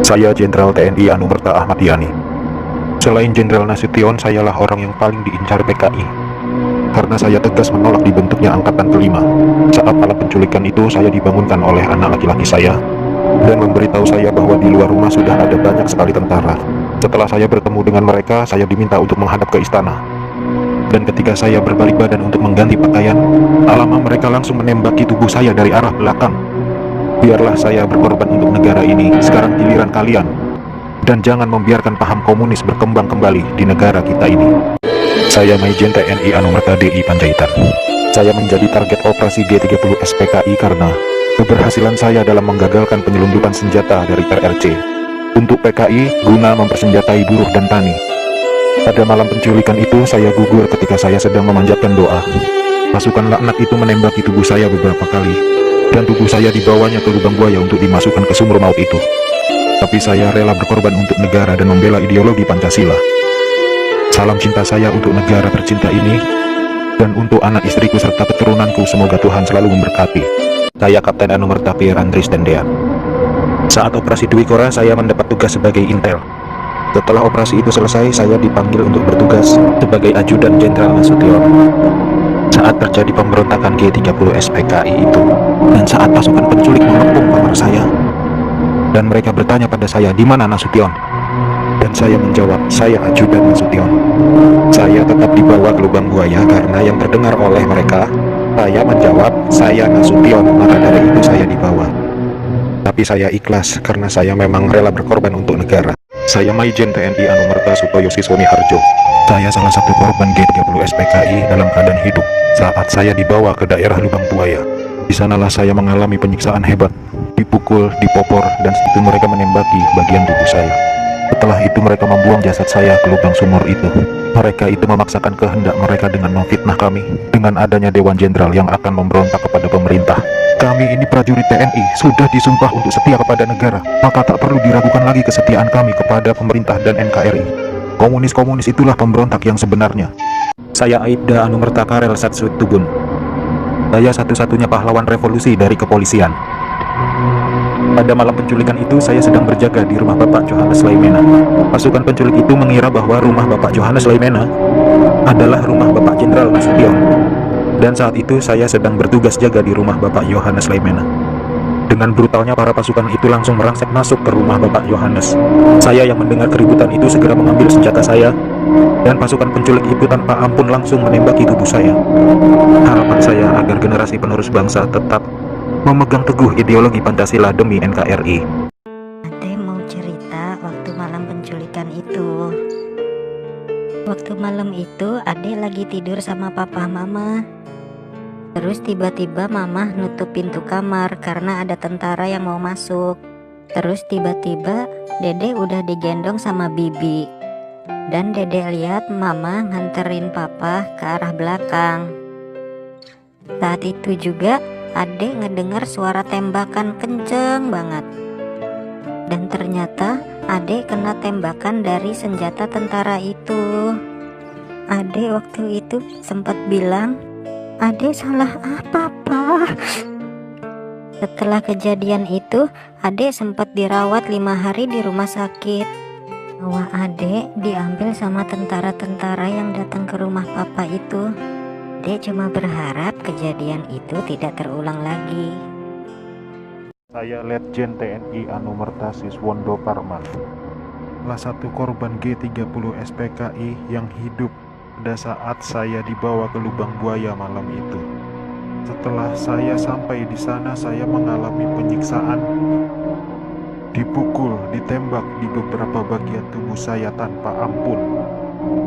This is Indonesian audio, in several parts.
Saya Jenderal TNI Anumerta Ahmad Yani. Selain Jenderal Nasution, sayalah orang yang paling diincar PKI. Karena saya tegas menolak dibentuknya Angkatan Kelima. Saat malam penculikan itu, saya dibangunkan oleh anak laki-laki saya dan memberitahu saya bahwa di luar rumah sudah ada banyak sekali tentara. Setelah saya bertemu dengan mereka, saya diminta untuk menghadap ke istana. Dan ketika saya berbalik badan untuk mengganti pakaian, tak lama mereka langsung menembaki tubuh saya dari arah belakang. Biarlah saya berkorban untuk negara ini, sekarang giliran kalian. Dan jangan membiarkan paham komunis berkembang kembali di negara kita ini. Saya Maijen TNI Anumerta DI Panjaitan. Saya menjadi target operasi G30 SPKI karena keberhasilan saya dalam menggagalkan penyelundupan senjata dari RRC untuk PKI guna mempersenjatai buruh dan tani. Pada malam penculikan itu, saya gugur ketika saya sedang memanjatkan doa. Pasukan laknat itu menembaki tubuh saya beberapa kali, dan tubuh saya dibawanya ke lubang buaya untuk dimasukkan ke sumur maut itu. Tapi saya rela berkorban untuk negara dan membela ideologi Pancasila. Salam cinta saya untuk negara tercinta ini, dan untuk anak istriku serta keturunanku, semoga Tuhan selalu memberkati. Saya Kapten Anumerta Pierre Andries Dendean. Saat operasi Dwi Kora, saya mendapat tugas sebagai intel. Setelah operasi itu selesai, saya dipanggil untuk bertugas sebagai ajudan Jenderal Nasution. Saat terjadi pemberontakan G30 SPKI itu, dan saat pasukan penculik mengepung kamar saya, dan mereka bertanya pada saya, di mana Nasution? Dan saya menjawab, saya ajudan Nasution. Saya tetap dibawa ke lubang buaya karena yang terdengar oleh mereka. Saya menjawab, saya Nasution, maka dari itu saya dibawa. Tapi saya ikhlas karena saya memang rela berkorban untuk negara. Saya Maijen TNI Anumerta Sutoyo Siswoni Harjo. Saya salah satu korban G30 SPKI dalam keadaan hidup saat saya dibawa ke daerah lubang buaya. Di sanalah saya mengalami penyiksaan hebat, dipukul, dipopor, dan itu mereka menembaki bagian tubuh saya. Setelah itu mereka membuang jasad saya ke lubang sumur itu. Mereka itu memaksakan kehendak mereka dengan memfitnah kami dengan adanya Dewan Jenderal yang akan memberontak kepada pemerintah. Kami ini prajurit TNI, sudah disumpah untuk setia kepada negara, maka tak perlu diragukan lagi kesetiaan kami kepada pemerintah dan NKRI. Komunis-komunis itulah pemberontak yang sebenarnya. Saya Aibda Anumerta Karel Satsut Tubun. Saya satu-satunya pahlawan revolusi dari kepolisian. Pada malam penculikan itu, saya sedang berjaga di rumah Bapak Johannes Laimena. Pasukan penculik itu mengira bahwa rumah Bapak Johannes Laimena adalah rumah Bapak Jenderal Nasution. Dan saat itu saya sedang bertugas jaga di rumah Bapak Johannes Laimena. Dengan brutalnya para pasukan itu langsung merangsek masuk ke rumah Bapak Johannes. Saya yang mendengar keributan itu segera mengambil senjata saya, dan pasukan penculik itu tanpa ampun langsung menembaki tubuh saya. Harapan saya agar generasi penerus bangsa tetap memegang teguh ideologi Pancasila demi NKRI. Ade mau cerita waktu malam penculikan itu. Waktu malam itu Ade lagi tidur sama papa mama. Terus tiba-tiba mama nutup pintu kamar karena ada tentara yang mau masuk. Terus tiba-tiba Dede udah digendong sama bibi. Dan Dede lihat mama nganterin papa ke arah belakang. Saat itu juga Ade ngedengar suara tembakan kenceng banget. Dan ternyata Ade kena tembakan dari senjata tentara itu. Ade waktu itu sempat bilang, Ade salah apa, Pak? Setelah kejadian itu, Ade sempat dirawat 5 hari di rumah sakit. Nyawa Ade diambil sama tentara-tentara yang datang ke rumah papa itu. Ade cuma berharap kejadian itu tidak terulang lagi. Saya Letjen TNI Anumerta Siswondo Parman, salah satu korban G30 SPKI yang hidup pada saat saya dibawa ke lubang buaya malam itu. Setelah saya sampai di sana, saya mengalami penyiksaan, dipukul, ditembak di beberapa bagian tubuh saya tanpa ampun.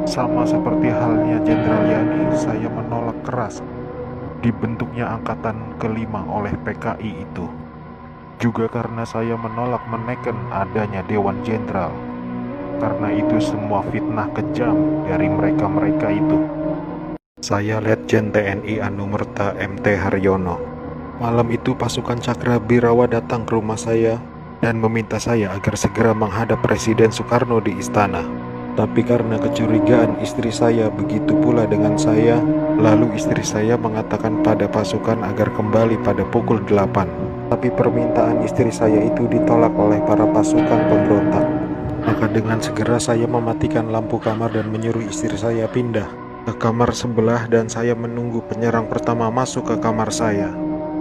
Sama seperti halnya Jenderal Yani, saya menolak keras dibentuknya Angkatan Kelima oleh PKI itu. Juga karena saya menolak menekan adanya Dewan Jenderal. Karena itu semua fitnah kejam dari mereka-mereka itu. Saya Letjen TNI Anumerta MT Haryono. Malam itu pasukan Cakra Birawa datang ke rumah saya dan meminta saya agar segera menghadap Presiden Soekarno di istana. Tapi karena kecurigaan istri saya begitu pula dengan saya, lalu istri saya mengatakan pada pasukan agar kembali pada pukul 8. Tapi permintaan istri saya itu ditolak oleh para pasukan pemberontak. Maka dengan segera saya mematikan lampu kamar dan menyuruh istri saya pindah ke kamar sebelah, dan saya menunggu penyerang pertama masuk ke kamar saya.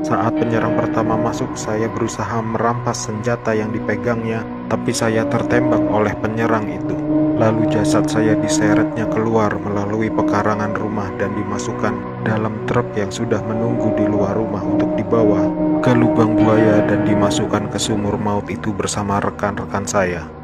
Saat penyerang pertama masuk, saya berusaha merampas senjata yang dipegangnya, tapi saya tertembak oleh penyerang itu. Lalu jasad saya diseretnya keluar melalui pekarangan rumah dan dimasukkan dalam truk yang sudah menunggu di luar rumah untuk dibawa ke lubang buaya dan dimasukkan ke sumur maut itu bersama rekan-rekan saya.